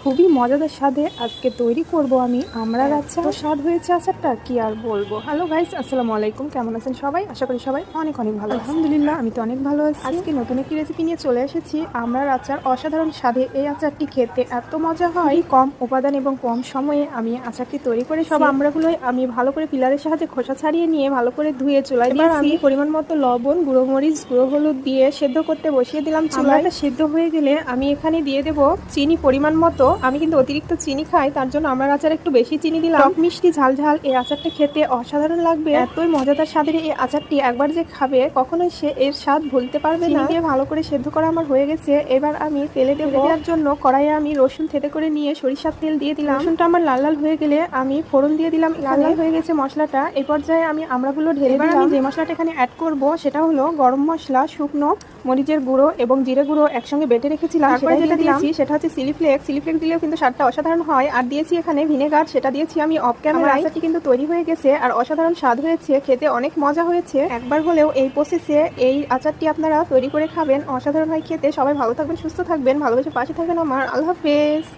খুবই মজাদার স্বাদে আজকে তৈরি করব আমি আমড়ার আচার। তো স্বাদ হয়েছে আচারটা কি আর বলবো। হ্যালো গাইস, আসসালামু আলাইকুম। কেমন আছেন সবাই? আশা করি সবাই অনেক অনেক ভালো। আলহামদুলিল্লাহ, আমি তো অনেক ভালো আছি। আজকে নতুন একটি রেসিপি নিয়ে চলে এসেছি, আমড়ার আচার। অসাধারণ স্বাদে এই আচারটি খেতে এত মজা হয়, কম উপাদান এবং কম সময়ে আমি আচারটি তৈরি করে সব আমড়াগুলোই আমি ভালো করে পিলারের সাহায্যে খোসা ছাড়িয়ে নিয়ে ভালো করে ধুয়ে চুলায় দিয়ে আমি পরিমাণ মতো লবণ, গুঁড়ো মরিচ, গুঁড়ো হলুদ দিয়ে সেদ্ধ করতে বসিয়ে দিলাম চুলায়। সেদ্ধ হয়ে গেলে আমি এখানে দিয়ে দেবো চিনি পরিমাণ মতো। আমি কিন্তু অতিরিক্ত চিনি খাই, তার জন্য আমার আচার একটু বেশি চিনি দিলাম। টক মিষ্টি ঝাল ঝাল এই আচারটা খেতে অসাধারণ লাগবে। এতই মজাদার স্বাদের এই আচারটি একবার যে খাবে কখনোই সে এর স্বাদ ভুলতে পারবে না। দিয়ে ভালো করে সেদ্ধ করা আমার হয়ে গেছে। এবার আমি তেলে দেবো। দেওয়ার জন্য কড়াইয়ে আমি রসুন থেতে করে নিয়ে সরিষার তেল দিয়ে দিলাম। রসুনটা আমার লাল লাল হয়ে গেলে আমি ফোড়ন দিয়ে দিলাম। লাল লাল হয়ে গেছে মশলাটা। এই পর্যায়ে আমি আমড়াগুলো ঢেলে দিলাম। আমি যে মশলাটা এখানে অ্যাড করব সেটা হলো গরম মশলা, শুকনো মরিচের গুঁড়ো এবং জিরে গুঁড়ো একসঙ্গে বেটে রেখেছিলাম। তারপরে যেটা দিয়েছি সেটা হচ্ছে চিলি ফ্লেক্স। চিলি ফ্লেক্স দিলেও কিন্তু স্বাদটা অসাধারণ হয়। আর দিয়েছি এখানে ভিনেগার, সেটা দিয়েছি আমি অফ ক্যামেরায়। আচারটি কিন্তু তৈরি হয়ে গেছে আর অসাধারণ স্বাদ হয়েছে, খেতে অনেক মজা হয়েছে। একবার হলেও এই প্রসেসে এই আচারটি আপনারা তৈরি করে খাবেন, অসাধারণ হয় খেতে। সবাই ভালো থাকবেন, সুস্থ থাকবেন, ভালোবেসে পাশে থাকবেন আমার। আল্লাহ হাফেজ।